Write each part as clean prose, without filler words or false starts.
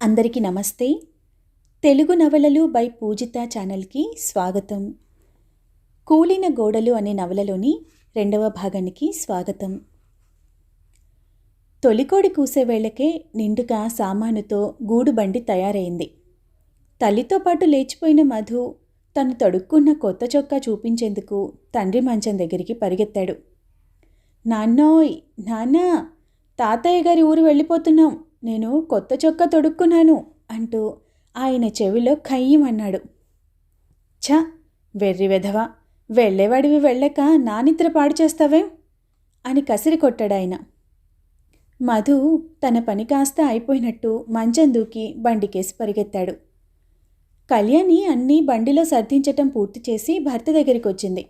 అందరికీ నమస్తే. తెలుగు నవలలు బై పూజిత ఛానల్కి స్వాగతం. కూలిన గోడలు అనే నవలలోని 2వ భాగానికి స్వాగతం. తొలికోడి కూసే వేళకే నిండుగా సామానుతో గూడు బండి తయారైంది. తల్లితో పాటు లేచిపోయిన మధు తను తొడుక్కున్న కొత్త చొక్కా చూపించేందుకు తండ్రి మంచం దగ్గరికి పరిగెత్తాడు. నాన్నోయ్, నాన్నా, తాతయ్య గారి ఊరు వెళ్ళిపోతున్నాం, నేను కొత్త చొక్కా తొడుక్కున్నాను అంటూ ఆయన చెవిలో ఖయ్యమన్నాడు. ఛ, వెర్రి వెధవా, వెళ్ళేవాడివి వెళ్ళక నా నిద్ర పాడు చేస్తావేం అని కసిరి కొట్టాడాయన. మధు తన పని కాస్త అయిపోయినట్టు మంచం దూకి బండికేసి పరిగెత్తాడు. కళ్యాణి అన్నీ బండిలో సర్దించటం పూర్తి చేసి భర్త దగ్గరికి వచ్చింది.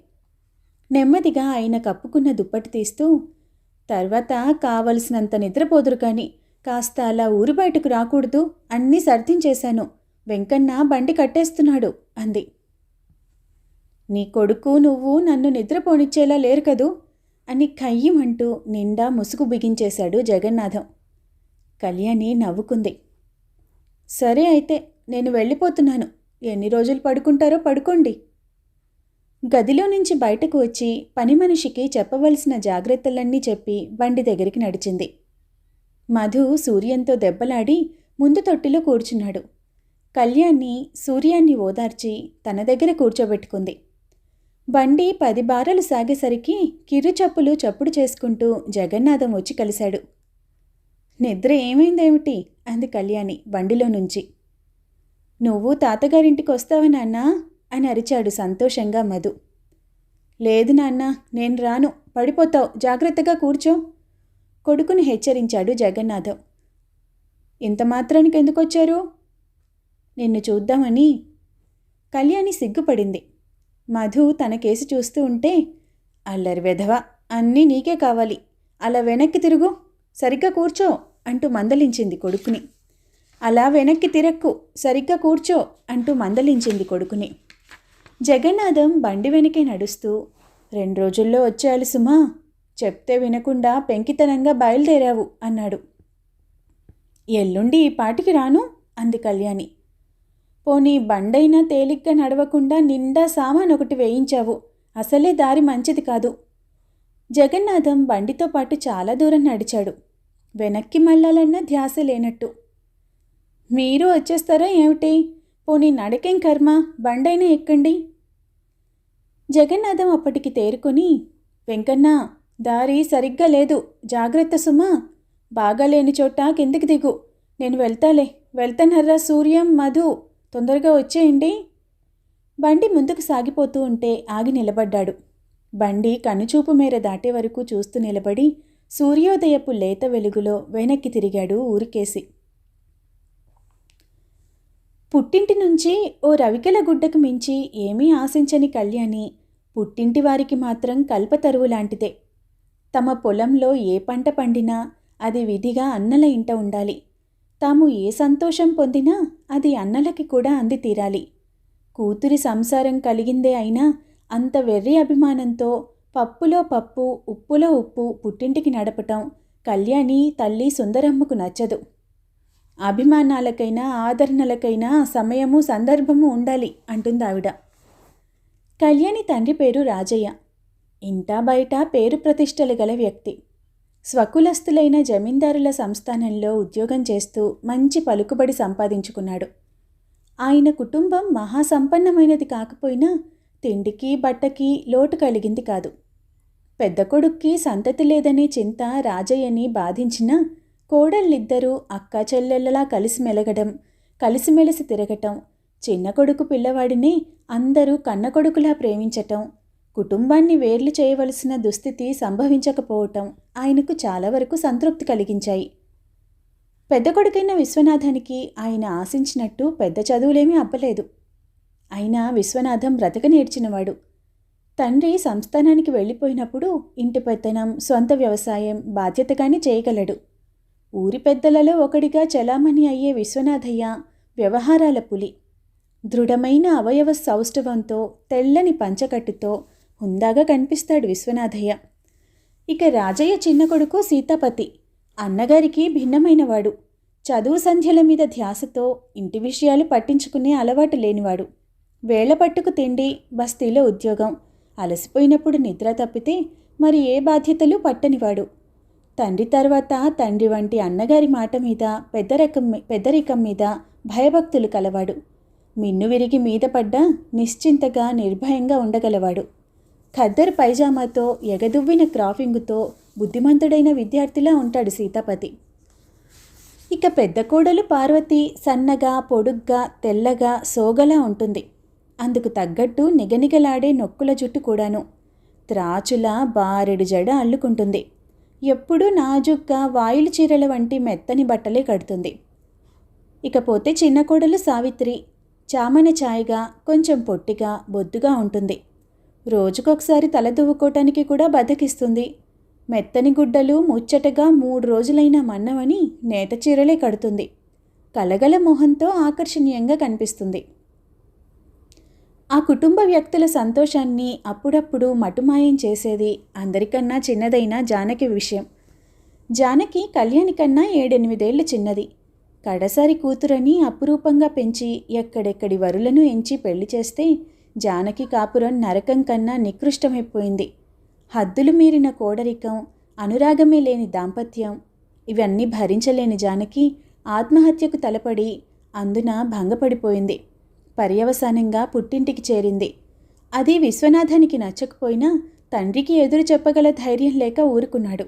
నెమ్మదిగా ఆయన కప్పుకున్న దుప్పటి తీస్తూ, తర్వాత కావలసినంత నిద్రపోదురు కానీ కాస్త అలా ఊరు బయటకు రాకూడదు, అన్నీ సర్దించేశాను, వెంకన్న బండి కట్టేస్తున్నాడు అంది. నీ కొడుకు నువ్వు నన్ను నిద్రపోనిచ్చేలా లేరు కదూ అని ఖయ్యమంటూ నిండా ముసుగు బిగించేశాడు జగన్నాథం. కళ్యాణి నవ్వుకుంది. సరే అయితే నేను వెళ్ళిపోతున్నాను, ఎన్ని రోజులు పడుకుంటారో పడుకోండి. గదిలో నుంచి బయటకు వచ్చి పని మనిషికి చెప్పవలసిన జాగ్రత్తలన్నీ చెప్పి బండి దగ్గరికి నడిచింది. మధు సూర్యంతో దెబ్బలాడి ముందు తొట్టిలో కూర్చున్నాడు. కళ్యాణి సూర్యాన్ని ఓదార్చి తన దగ్గర కూర్చోబెట్టుకుంది. బండి 10 బారలు సాగేసరికి కిర్రు చప్పులు చప్పుడు చేసుకుంటూ జగన్నాథం వచ్చి కలిశాడు. నిద్ర ఏమైందేమిటి అంది కళ్యాణి బండిలో నుంచి. నువ్వు తాతగారింటికి వస్తావా నాన్నా అని అరిచాడు సంతోషంగా మధు. లేదు నాన్న, నేను రాను, పడిపోతావు, జాగ్రత్తగా కూర్చో కొడుకుని హెచ్చరించాడు జగన్నాథం. ఇంత మాత్రానికి ఎందుకొచ్చారు? నిన్ను చూద్దామని. కళ్యాణి సిగ్గుపడింది. మధు తన కేసి చూస్తూ ఉంటే, అల్లరి వెధవా, అన్నీ నీకే కావాలి, అలా వెనక్కి తిరుగు, సరిగ్గా కూర్చో అంటూ మందలించింది కొడుకుని. అలా వెనక్కి తిరక్కు, సరిగ్గా కూర్చో అంటూ మందలించింది కొడుకుని. జగన్నాథం బండి వెనకే నడుస్తూ, 2 రోజుల్లో వచ్చేయాలి సుమా, చెప్తే వినకుండా పెంకితనంగా బయలుదేరావు అన్నాడు. ఎల్లుండి ఈ పాటికి రాను అంది కళ్యాణి. పోనీ బండైనా తేలిగ్గా నడవకుండా నిండా సామాన్ ఒకటి వేయించావు, అసలే దారి మంచిది కాదు. జగన్నాథం బండితో పాటు చాలా దూరం నడిచాడు. వెనక్కి మళ్ళాలన్న ధ్యాస లేనట్టు. మీరు వచ్చేస్తారా ఏమిటి? పోనీ నడకేం కర్మ, బండైనా ఎక్కండి. జగన్నాథం అప్పటికి తేరుకొని, వెంకన్న, దారి సరిగ్గా లేదు, జాగ్రత్త సుమా, బాగాలేని చోట కిందికి దిగు, నేను వెళ్తానర్రా సూర్యం, మధు, తొందరగా వచ్చేయండి. బండి ముందుకు సాగిపోతూ ఉంటే ఆగి నిలబడ్డాడు. బండి కనుచూపు మేర దాటే వరకు చూస్తూ నిలబడి సూర్యోదయపు లేత వెలుగులో వెనక్కి తిరిగాడు ఊరికేసి. పుట్టింటి నుంచి ఓ రవికెల గుడ్డకు మించి ఏమీ ఆశించని కళ్యాణి పుట్టింటి వారికి మాత్రం కల్పతరువు లాంటిదే. తమ పొలంలో ఏ పంట పండినా అది విధిగా అన్నల ఇంట ఉండాలి. తాము ఏ సంతోషం పొందినా అది అన్నలకి కూడా అంది తీరాలి. కూతురి సంసారం కలిగిందే అయినా అంత వెర్రి అభిమానంతో పప్పులో పప్పు, ఉప్పులో ఉప్పు పుట్టింటికి నడపటం కళ్యాణి తల్లి సుందరమ్మకు నచ్చదు. అభిమానాలకైనా ఆదరణలకైనా సమయము సందర్భము ఉండాలి అంటుందావిడ. కళ్యాణి తండ్రి పేరు రాజయ్య. ఇంటా బయట పేరు ప్రతిష్టలు గల వ్యక్తి. స్వకులస్తులైన జమీందారుల సంస్థానంలో ఉద్యోగం చేస్తూ మంచి పలుకుబడి సంపాదించుకున్నాడు. ఆయన కుటుంబం మహాసంపన్నమైనది కాకపోయినా తిండికి బట్టకి లోటు కలిగింది కాదు. పెద్ద కొడుక్కి సంతతి లేదనే చింత రాజయ్యని బాధించినా కోడళ్ళిద్దరూ అక్కా చెల్లెళ్ళలా కలిసి మెలగడం, కలిసిమెలిసి తిరగటం, చిన్న కొడుకు పిల్లవాడిని అందరూ కన్న కొడుకులా ప్రేమించటం, కుటుంబాన్ని వేర్లు చేయవలసిన దుస్థితి సంభవించకపోవటం ఆయనకు చాలా వరకు సంతృప్తి కలిగించాయి. పెద్ద కొడుకైన విశ్వనాథానికి ఆయన ఆశించినట్టు పెద్ద చదువులేమీ అబ్బలేదు. అయినా విశ్వనాథం బ్రతక నేర్చినవాడు. తండ్రి సంస్థానానికి వెళ్ళిపోయినప్పుడు ఇంటి పెత్తనం, సొంత వ్యవసాయం బాధ్యతగానే చేయగలడు. ఊరి పెద్దలలో ఒకడిగా చలామణి అయ్యే విశ్వనాథయ్య వ్యవహారాల పులి. దృఢమైన అవయవ సౌష్ఠవంతో, తెల్లని పంచకట్టుతో హుందాగా కనిపిస్తాడు విశ్వనాథయ్య. ఇక రాజయ్య చిన్న కొడుకు సీతాపతి అన్నగారికి భిన్నమైనవాడు. చదువు సంధ్యల మీద ధ్యాసతో ఇంటి విషయాలు పట్టించుకునే అలవాటు లేనివాడు. వేళ పట్టుకు తిండి, బస్తీలో ఉద్యోగం, అలసిపోయినప్పుడు నిద్ర తప్పితే మరి ఏ బాధ్యతలు పట్టనివాడు. తండ్రి తర్వాత తండ్రి వంటి అన్నగారి మాట మీద పెద్దరికం మీద భయభక్తులు కలవాడు. మిన్ను విరిగి మీద పడ్డా నిశ్చింతగా నిర్భయంగా ఉండగలవాడు. ఖద్దరు పైజామాతో ఎగదువ్విన క్రాఫింగుతో బుద్ధిమంతుడైన విద్యార్థిలా ఉంటాడు సీతాపతి. ఇక పెద్ద కోడలు పార్వతి సన్నగా, పొడుగ్గా, తెల్లగా, సోగలా ఉంటుంది. అందుకు తగ్గట్టు నిగనిగలాడే నొక్కుల జుట్టు కూడాను. త్రాచులా బారెడు జడ అల్లుకుంటుంది. ఎప్పుడూ నాజుగ్గా వాయులు చీరల వంటి మెత్తని బట్టలే కడుతుంది. ఇకపోతే చిన్న కోడలు సావిత్రి చామన ఛాయగా, కొంచెం పొట్టిగా, బొద్దుగా ఉంటుంది. రోజుకొకసారి తల దువ్వుకోవటానికి కూడా బద్దకిస్తుంది. మెత్తని గుడ్డలు ముచ్చటగా 3 రోజులైనా మన్నవని నేత చీరలే కడుతుంది. కలగల మొహంతో ఆకర్షణీయంగా కనిపిస్తుంది. ఆ కుటుంబ వ్యక్తుల సంతోషాన్ని అప్పుడప్పుడు మటుమాయం చేసేది అందరికన్నా చిన్నదైన జానకి విషయం. జానకి కళ్యాణి కన్నా 7-8 ఏళ్లు చిన్నది. కడసారి కూతురని అపురూపంగా పెంచి ఎక్కడెక్కడి వరులను ఎంచి పెళ్లి చేస్తే జానకి కాపురం నరకం కన్నా నికృష్టమైపోయింది. హద్దులు మీరిన కోడరికం, అనురాగమే లేని దాంపత్యం, ఇవన్నీ భరించలేని జానకి ఆత్మహత్యకు తలపడి అందున భంగపడిపోయింది. పర్యవసానంగా పుట్టింటికి చేరింది. అది విశ్వనాథానికి నచ్చకపోయినా తండ్రికి ఎదురు చెప్పగల ధైర్యం లేక ఊరుకున్నాడు.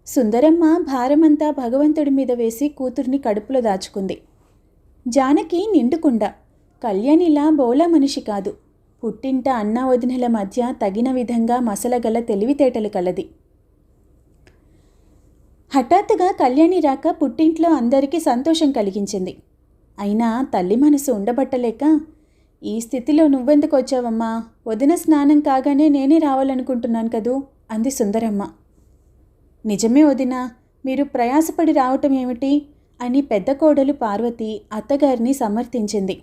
సుందరమ్మ భారమంతా భగవంతుడి మీద వేసి కూతుర్ని కడుపులో దాచుకుంది. జానకి నిండుకుండ, కళ్యాణిలా బోలా మనిషి కాదు. పుట్టింట అన్నా వదినల మధ్య తగిన విధంగా మసలగల తెలివితేటలు కలది. హఠాత్తుగా కళ్యాణి రాక పుట్టింట్లో అందరికీ సంతోషం కలిగించింది. అయినా తల్లి మనసు ఉండబట్టలేక, ఈ స్థితిలో నువ్వెందుకు వచ్చావమ్మా? వదిన స్నానం కాగానే నేనే రావాలనుకుంటున్నాను కదూ అంది సుందరమ్మ. నిజమే వదినా, మీరు ప్రయాసపడి రావటం ఏమిటి అని పెద్ద కోడలు పార్వతి అత్తగారిని సమర్థించింది.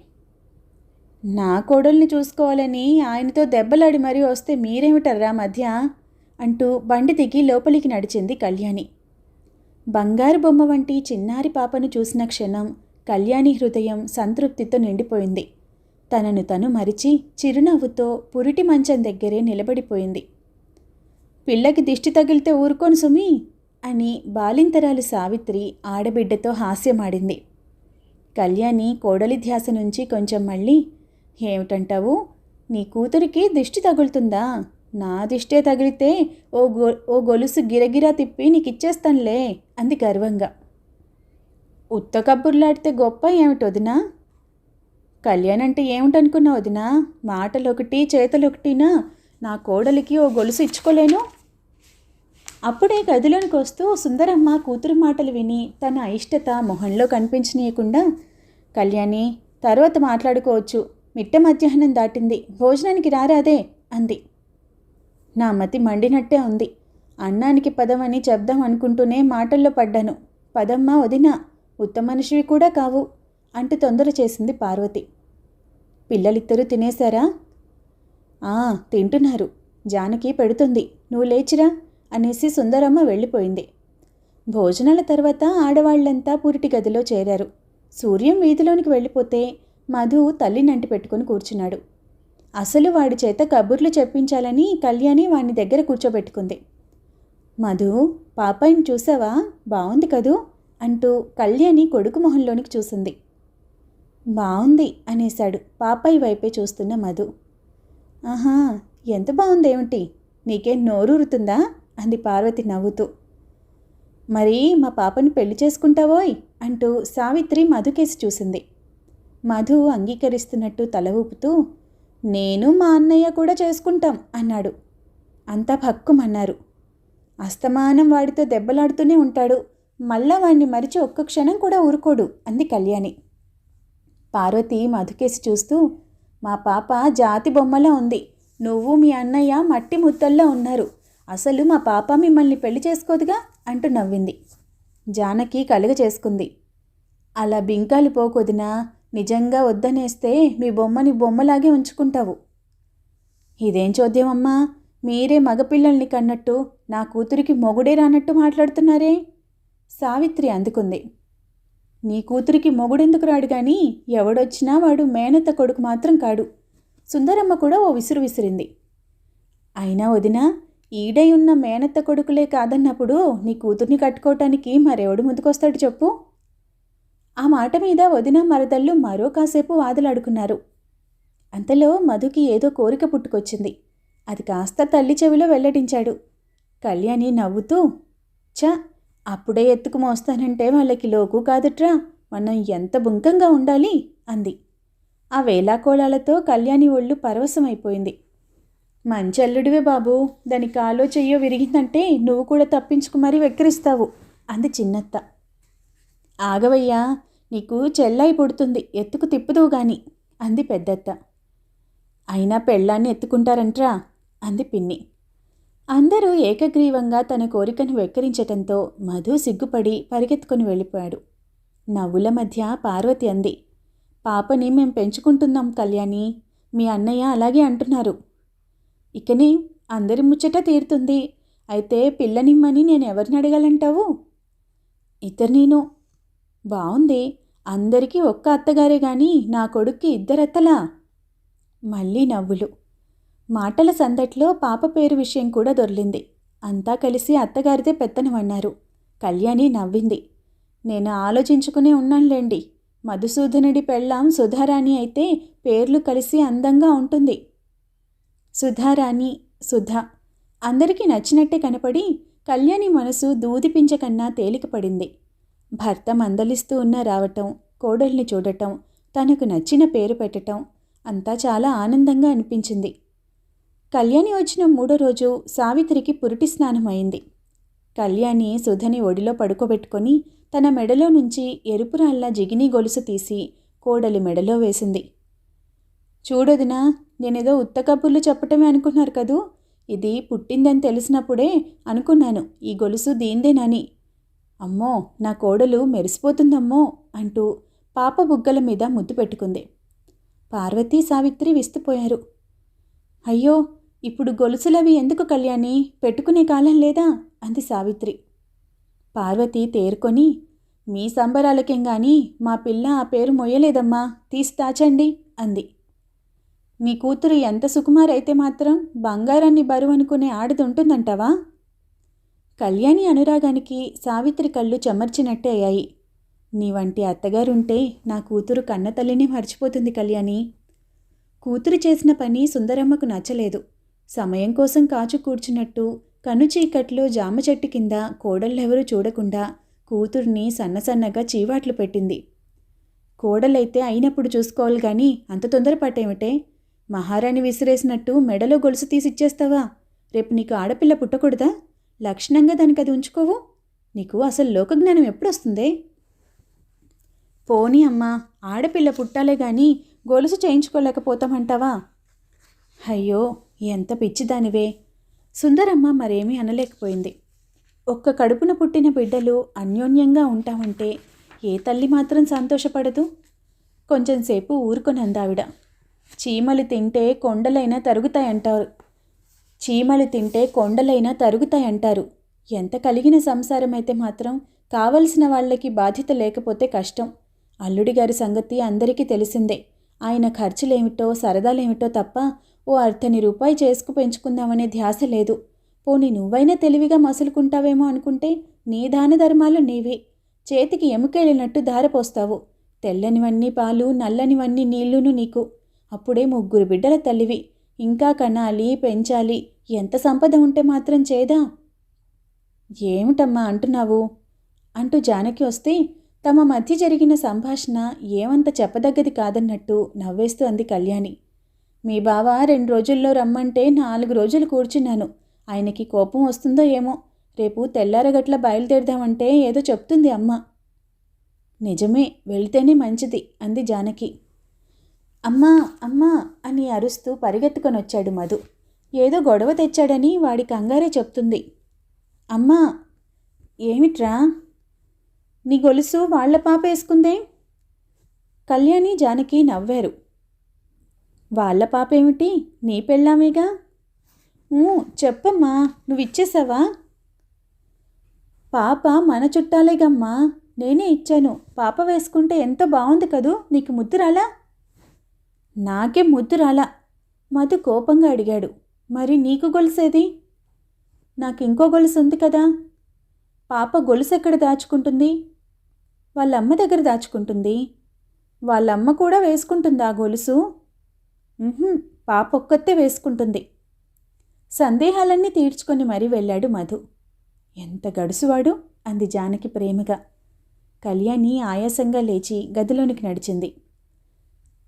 నా కోడల్ని చూసుకోవాలని ఆయనతో దెబ్బలాడి మరీ వస్తే మీరేమిటర్రా మధ్య అంటూ బండి దిగి లోపలికి నడిచింది కళ్యాణి. బంగారు బొమ్మ వంటి చిన్నారి పాపను చూసిన క్షణం కళ్యాణి హృదయం సంతృప్తితో నిండిపోయింది. తనను తను మరిచి చిరునవ్వుతో పురిటి మంచం దగ్గరే నిలబడిపోయింది. పిల్లకి దిష్టి తగిలితే ఊరుకోను సుమి అని బాలింతరాలు సావిత్రి ఆడబిడ్డతో హాస్యమాడింది. కళ్యాణి కోడలి ధ్యాస నుంచి కొంచెం మళ్ళీ, ఏమిటంటావు? నీ కూతురికి దిష్టి తగులుతుందా? నా దిష్టే తగిలితే ఓ గొలుసు గిరగిరా తిప్పి నీకిచ్చేస్తానులే అంది గర్వంగా. ఉత్త కబుర్లాడితే గొప్ప ఏమిటొదినా? కళ్యాణ్ అంటే ఏమిటనుకున్నా వదినా? మాటలొకటి చేతలొకటినా? నా కోడలికి ఓ గొలుసు ఇచ్చుకోలేను. అప్పుడే గదిలోనికి వస్తూ సుందరమ్మ కూతురు మాటలు విని తన అయిష్టత మొహంలో కనిపించనీయకుండా, కళ్యాణి, తర్వాత మాట్లాడుకోవచ్చు, మిట్ట మధ్యాహ్నం దాటింది, భోజనానికి రారాదే అంది. నా మతి మండినట్టే ఉంది. అన్నానికి పదమని చెప్దాం అనుకుంటూనే మాటల్లో పడ్డాను. పదమ్మా వదినా, ఉత్తమ మనిషివి కూడా కావు అంటూ తొందర చేసింది పార్వతి. పిల్లలిద్దరూ తినేశారా? తింటున్నారు. జానకి పెడుతుంది, నువ్వు లేచిరా అనేసి సుందరమ్మ వెళ్ళిపోయింది. భోజనాల తర్వాత ఆడవాళ్లంతా పురిటి గదిలో చేరారు. సూర్యం వీధిలోనికి వెళ్ళిపోతే మధు తల్లినంటి పెట్టుకుని కూర్చున్నాడు. అసలు వాడి చేత కబుర్లు చెప్పించాలని కళ్యాణి వాడిని దగ్గర కూర్చోబెట్టుకుంది. మధు, పాపాయిని చూసావా? బాగుంది కదూ అంటూ కళ్యాణి కొడుకు మొహంలోనికి చూసింది. బాగుంది అనేశాడు పాపాయి వైపే చూస్తున్న మధు. ఆహా, ఎంత బాగుందేమిటి? నీకేం నోరూరుతుందా అంది పార్వతి నవ్వుతూ. మరి మా పాపని పెళ్లి చేసుకుంటావోయ్ అంటూ సావిత్రి మధుకేసి చూసింది. మధు అంగీకరిస్తున్నట్టు తల ఊపుతూ, నేను మా అన్నయ్య కూడా చేసుకుంటాం అన్నాడు. అంతా భక్కుమన్నారు. అస్తమానం వాడితో దెబ్బలాడుతూనే ఉంటాడు, మళ్ళా వాడిని మరిచి ఒక్క క్షణం కూడా ఊరుకోడు అంది కళ్యాణి. పార్వతి మధుకేసి చూస్తూ, మా పాప జాతి బొమ్మలా ఉంది, నువ్వు మీ అన్నయ్య మట్టి ముద్దల్లా ఉన్నారు, అసలు మా పాప మిమ్మల్ని పెళ్లి చేసుకోదుగా అంటూ నవ్వింది. జానకి కలుగ చేసుకుంది. అలా బింకాలు పోకొదినా, నిజంగా వద్దనేస్తే మీ బొమ్మని బొమ్మలాగే ఉంచుకుంటావు. ఇదేం చోద్యమమ్మా, మీరే మగపిల్లల్ని కన్నట్టు నా కూతురికి మొగుడే రానట్టు మాట్లాడుతున్నారే? సావిత్రి అందుకుంది. నీ కూతురికి మొగుడెందుకు రాడు గాని ఎవడొచ్చినా వాడు మేనత్త కొడుకు మాత్రం కాడు. సుందరమ్మ కూడా ఓ విసురు విసిరింది. అయినా వదినా, ఈడై ఉన్న మేనత్త కొడుకులే కాదన్నప్పుడు నీ కూతుర్ని కట్టుకోవటానికి మరెవడు ముందుకొస్తాడు చెప్పు? ఆ మాట మీద వదిన మరదళ్ళు మరో కాసేపు వాదులాడుకున్నారు. అంతలో మధుకి ఏదో కోరిక పుట్టుకొచ్చింది. అది కాస్త తల్లి చెవిలో వెల్లడించాడు. కళ్యాణి నవ్వుతూ, చ, అప్పుడే ఎత్తుకు మోస్తానంటే వాళ్ళకి లోకు కాదుట్రా, మనం ఎంత బుంకంగా ఉండాలి అంది. ఆ వేలాకోళాలతో కళ్యాణి ఒళ్ళు పరవశమైపోయింది. మంచి అల్లుడివే బాబూ, దాని కాలో చెయ్యో విరిగిందంటే నువ్వు కూడా తప్పించుకు మరీ వెక్కిరిస్తావు అంది చిన్నత్త. ఆగవయ్యా, నీకు చెల్లాయి పుడుతుంది, ఎత్తుకు తిప్పుదువు గాని అంది పెద్దత్త. అయినా పెళ్ళాన్ని ఎత్తుకుంటారంట్రా అంది పిన్ని. అందరూ ఏకగ్రీవంగా తన కోరికను వెక్కిరించటంతో మధు సిగ్గుపడి పరిగెత్తుకుని వెళ్ళిపోయాడు. నవ్వుల మధ్య పార్వతి అంది, పాపని మేం పెంచుకుంటున్నాం కళ్యాణి, మీ అన్నయ్య అలాగే అంటున్నారు. ఇకని అందరి ముచ్చట తీరుతుంది. అయితే పిల్లనిమ్మని నేను ఎవరిని అడగాలంటావు? ఇద్దరినీను. బావుంది, అందరికీ ఒక్క అత్తగారే గాని నా కొడుక్కి ఇద్దరత్తలా? మళ్ళీ నవ్వులు. మాటల సందట్లో పాప పేరు విషయం కూడా దొర్లింది. అంతా కలిసి అత్తగారితే పెత్తనమన్నారు. కళ్యాణి నవ్వింది. నేను ఆలోచించుకునే ఉన్నానులేండి. మధుసూదనుడి పెళ్ళాం సుధారాణి అయితే పేర్లు కలిసి అందంగా ఉంటుంది. సుధారాణి, సుధా అందరికీ నచ్చినట్టే కనపడి కళ్యాణి మనసు దూదిపించకన్నా తేలికపడింది. భర్త మందలిస్తూ ఉన్నా రావటం, కోడల్ని చూడటం, తనకు నచ్చిన పేరు పెట్టటం అంతా చాలా ఆనందంగా అనిపించింది. కళ్యాణి వచ్చిన 3వ రోజు సావిత్రికి పురిటి స్నానం అయింది. కళ్యాణి సుధని ఒడిలో పడుకోబెట్టుకొని తన మెడలో నుంచి ఎరుపురాల్లా జిగిని గొలుసు తీసి కోడలి మెడలో వేసింది. చూడొదినా, నేనేదో ఉత్త కబుర్లు చెప్పటమే అనుకున్నారు కదూ, ఇది పుట్టిందని తెలిసినప్పుడే అనుకున్నాను ఈ గొలుసు దీందేనని. అమ్మో, నా కోడలు మెరిసిపోతుందమ్మో అంటూ పాప బుగ్గల మీద ముద్దు పెట్టుకుంది. పార్వతీ, సావిత్రి విస్తుపోయారు. అయ్యో, ఇప్పుడు గొలుసులవి ఎందుకు కళ్యాణి, పెట్టుకునే కాలం లేదా అంది సావిత్రి. పార్వతి తేరుకొని, మీ సంబరాలకేం గాని మా పిల్ల ఆ పేరు మొయ్యలేదమ్మా, తీసి దాచండి అంది. నీ కూతురు ఎంత సుకుమారైతే మాత్రం బంగారాన్ని బరువు అనుకునే ఆడదుంటుందంటావా? కళ్యాణి అనురాగానికి సావిత్రి కళ్ళు చెమర్చినట్టే అయ్యాయి. నీ వంటి అత్తగారుంటే నా కూతురు కన్నతల్లిని మర్చిపోతుంది కళ్యాణి. కూతురు చేసిన పని సుందరమ్మకు నచ్చలేదు. సమయం కోసం కాచు కూర్చున్నట్టు కనుచీకట్లో జామ చెట్టు కింద కోడళ్ళెవరూ చూడకుండా కూతుర్ని సన్నసన్నగా చీవాట్లు పెట్టింది. కోడలైతే అయినప్పుడు చూసుకోవాలి గాని అంత తొందరపాటేమిటే? మహారాణి విసిరేసినట్టు మెడలో గొలుసు తీసిచ్చేస్తావా? రేపు నీకు ఆడపిల్ల పుట్టకూడదా? లక్షణంగా దానికి అది ఉంచుకోవు. నీకు అసలు లోకజ్ఞానం ఎప్పుడొస్తుందే? పోనీ అమ్మా, ఆడపిల్ల పుట్టాలే గాని గొలుసు చేయించుకోలేకపోతామంటావా? అయ్యో, ఎంత పిచ్చిదానివే. సుందరమ్మ మరేమీ అనలేకపోయింది. ఒక్క కడుపున పుట్టిన బిడ్డలు అన్యోన్యంగా ఉంటామంటే ఏ తల్లి మాత్రం సంతోషపడదు? కొంచెంసేపు ఊరుకొని అందావిడ. చీమలు తింటే కొండలైనా తరుగుతాయంటారు. ఎంత కలిగిన సంసారం అయితే మాత్రం కావలసిన వాళ్ళకి బాధ్యత లేకపోతే కష్టం. అల్లుడి గారి సంగతి అందరికీ తెలిసిందే. ఆయన ఖర్చులేమిటో సరదాలేమిటో తప్ప ఓ అర్ధని రూపాయి చేసుకు పెంచుకుందామనే ధ్యాస లేదు. పోనీ నువ్వైనా తెలివిగా మసులుకుంటావేమో అనుకుంటే నీ దాన ధర్మాలు నీవే. చేతికి ఎముకెళ్ళినట్టు ధారపోస్తావు. తెల్లనివన్నీ పాలు, నల్లనివన్నీ నీళ్లును నీకు. అప్పుడే 3 బిడ్డల తల్లివి. ఇంకా కనాలి, పెంచాలి. ఎంత సంపద ఉంటే మాత్రం చేదా? ఏమిటమ్మా అంటున్నావు అంటూ జానకి వస్తే తమ మధ్య జరిగిన సంభాషణ ఏమంత చెప్పదగ్గది కాదన్నట్టు నవ్వేస్తూ అంది కళ్యాణి. మీ బావ 2 రోజుల్లో రమ్మంటే 4 రోజులు కూర్చున్నాను. ఆయనకి కోపం వస్తుందో ఏమో. రేపు తెల్లారగట్ల బయలుదేరదామంటే ఏదో చెప్తుంది అమ్మ. నిజమే, వెళితేనే మంచిది అంది జానకి. అమ్మా అమ్మా అని అరుస్తూ పరిగెత్తుకొనొచ్చాడు మధు. ఏదో గొడవ తెచ్చాడని వాడి కంగారే చెప్తుంది. అమ్మా, ఏమిట్రా? నీ గొలుసు వాళ్ల పాప వేసుకుందే? కళ్యాణి, జానకి నవ్వారు. వాళ్ళ పాపేమిటి, నీ పెళ్ళామేగా. చెప్పమ్మా, నువ్విచ్చేసావా? పాప మన చుట్టాలేగమ్మా, నేనే ఇచ్చాను. పాప వేసుకుంటే ఎంతో బాగుంది కదూ, నీకు ముద్దు రాలా? నాకేం ముద్దు రాలా. మధు కోపంగా అడిగాడు. మరి నీకు గొలుసేది? నాకు ఇంకో గొలుసు ఉంది కదా. పాప గొలుసు ఎక్కడ దాచుకుంటుంది? వాళ్ళమ్మ దగ్గర దాచుకుంటుంది. వాళ్ళమ్మ కూడా వేసుకుంటుందా గొలుసు? పాప ఒక్కతే వేసుకుంటుంది. సందేహాలన్నీ తీర్చుకొని మరీ వెళ్ళాడు మధు. ఎంత గడుసువాడు అంది జానకి ప్రేమగా. కళ్యాణి ఆయాసంగా లేచి గదిలోనికి నడిచింది.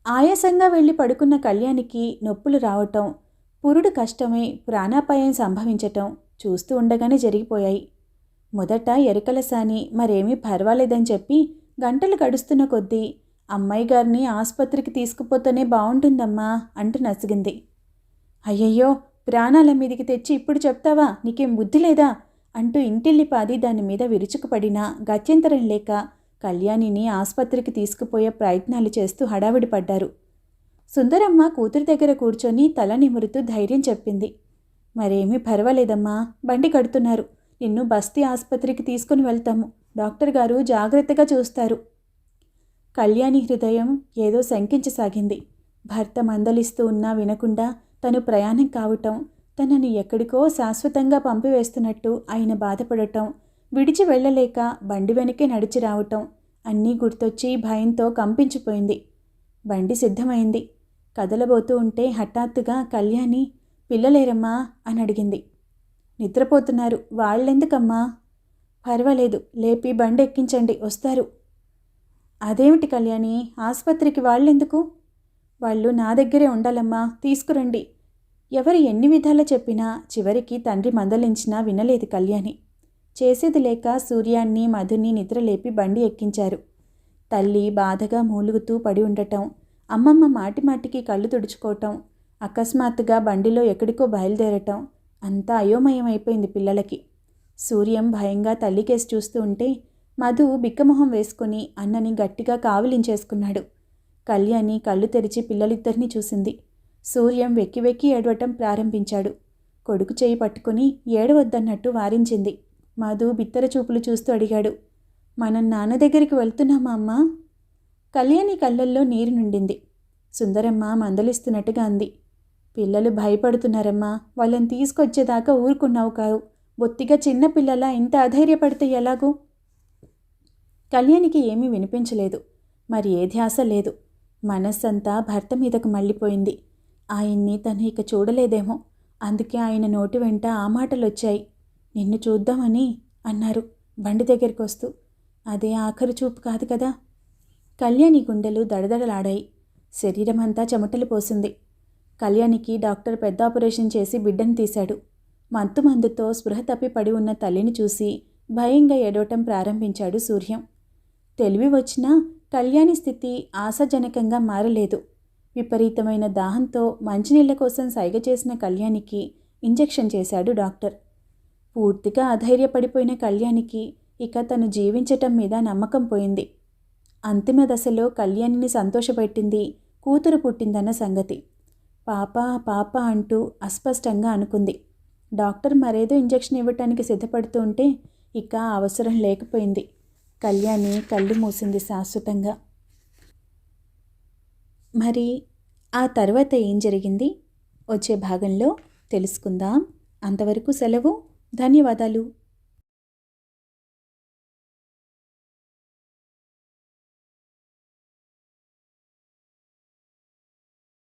ఆయాసంగా వెళ్ళి పడుకున్న కళ్యాణికి నొప్పులు రావటం, పురుడు కష్టమై ప్రాణాపాయం సంభవించటం చూస్తూ ఉండగానే జరిగిపోయాయి. మొదట ఎరుకల సాని మరేమీ పర్వాలేదని చెప్పి గంటలు గడుస్తున్న కొద్దీ అమ్మాయి గారిని ఆసుపత్రికి తీసుకుపోతేనే బాగుంటుందమ్మా అంటూ నసిగింది. అయ్యయ్యో, ప్రాణాల మీదికి తెచ్చి ఇప్పుడు చెప్తావా, నీకేం బుద్ధి లేదా అంటూ ఇంటిల్లిపాది దాని మీద విరుచుకుపడినా గత్యంతరం లేక కళ్యాణిని ఆసుపత్రికి తీసుకుపోయే ప్రయత్నాలు చేస్తూ హడావిడి పడ్డారు. సుందరమ్మ కూతురి దగ్గర కూర్చొని తల నిమురుతూ ధైర్యం చెప్పింది. మరేమీ పర్వాలేదమ్మా, బండి కడుతున్నారు, నిన్ను బస్తీ ఆసుపత్రికి తీసుకుని వెళ్తాము, డాక్టర్ గారు జాగ్రత్తగా చూస్తారు. కళ్యాణి హృదయం ఏదో శంకించసాగింది. భర్త మందలిస్తూ ఉన్నా వినకుండా తను ప్రయాణం కావటం, తనని ఎక్కడికో శాశ్వతంగా పంపివేస్తున్నట్టు ఆయన బాధపడటం, విడిచి వెళ్ళలేక బండి వెనకే నడిచి రావటం అన్నీ గుర్తొచ్చి భయంతో కంపించిపోయింది. బండి సిద్ధమైంది. కదలబోతూ ఉంటే హఠాత్తుగా కళ్యాణి, పిల్లలేరమ్మా అని అడిగింది. నిద్రపోతున్నారు, వాళ్ళెందుకమ్మా? పర్వాలేదు, లేపి బండి ఎక్కించండి, వస్తారు. అదేమిటి కళ్యాణి, ఆసుపత్రికి వాళ్ళెందుకు? వాళ్ళు నా దగ్గరే ఉండాలమ్మా, తీసుకురండి. ఎవరు ఎన్ని విధాలా చెప్పినా చివరికి తండ్రి మందలించినా వినలేదు కళ్యాణి. చేసేది లేక సూర్యాన్ని మధుని నిద్రలేపి బండి ఎక్కించారు. తల్లి బాధగా మూలుగుతూ పడి ఉండటం, అమ్మమ్మ మాటిమాటికి కళ్ళు తుడుచుకోవటం, అకస్మాత్తుగా బండిలో ఎక్కడికో బయలుదేరటం అంతా అయోమయమైపోయింది పిల్లలకి. సూర్యం భయంగా తల్లికేసి చూస్తూ ఉంటే మధు బిక్కమొహం వేసుకుని అన్నని గట్టిగా కావిలించేసుకున్నాడు. కళ్యాణి కళ్ళు తెరిచి పిల్లలిద్దరినీ చూసింది. సూర్యం వెక్కి వెక్కి ఏడవటం ప్రారంభించాడు. కొడుకు చేయి పట్టుకుని ఏడవద్దన్నట్టు వారించింది. మధు బిత్తర చూపులు చూస్తూ అడిగాడు, మనం నాన్న దగ్గరికి వెళ్తున్నామా అమ్మా? కళ్యాణి కళ్ళల్లో నీరు నిండింది. సుందరమ్మ మందలిస్తున్నట్టుగా అంది. పిల్లలు భయపడుతున్నారమ్మా, వాళ్ళని తీసుకొచ్చేదాకా ఊరుకున్నావు కావు, బొత్తిగా చిన్నపిల్లలా ఇంత అధైర్యపడితే ఎలాగూ? కళ్యాణికి ఏమీ వినిపించలేదు. మరి ఏ ధ్యాస లేదు. మనస్సంతా భర్త మీదకు మళ్ళీపోయింది. ఆయన్ని తను ఇక చూడలేదేమో, అందుకే ఆయన నోటి వెంట ఆ మాటలొచ్చాయి. నిన్ను చూద్దామని అన్నారు బండి దగ్గరికి వస్తూ. అదే ఆఖరు చూపు కాదు కదా. కళ్యాణి గుండెలు దడదడలాడాయి. శరీరమంతా చెమటలు పోసింది. కళ్యాణికి డాక్టర్ పెద్ద ఆపరేషన్ చేసి బిడ్డను తీశాడు. మందుతో స్పృహ తప్పి పడి ఉన్న తల్లిని చూసి భయంగా ఏడవటం ప్రారంభించాడు సూర్యం. తెలివి వచ్చినా కళ్యాణి స్థితి ఆశాజనకంగా మారలేదు. విపరీతమైన దాహంతో మంచినీళ్ల కోసం సైగ చేసిన కళ్యాణికి ఇంజెక్షన్ చేశాడు డాక్టర్. పూర్తిగా అధైర్యపడిపోయిన కళ్యాణికి ఇక తను జీవించటం మీద నమ్మకం పోయింది. అంతిమ దశలో కళ్యాణిని సంతోషపెట్టింది కూతురు పుట్టిందన్న సంగతి. పాప పాప అంటూ అస్పష్టంగా అనుకుంది. డాక్టర్ మరేదో ఇంజెక్షన్ ఇవ్వటానికి సిద్ధపడుతూ ఉంటే ఇక అవసరం లేకపోయింది. కళ్యాణి కళ్ళు మూసింది శాశ్వతంగా. మరి ఆ తర్వాత ఏం జరిగింది వచ్చే భాగంలో తెలుసుకుందాం. అంతవరకు సెలవు. ధన్యవాదాలు.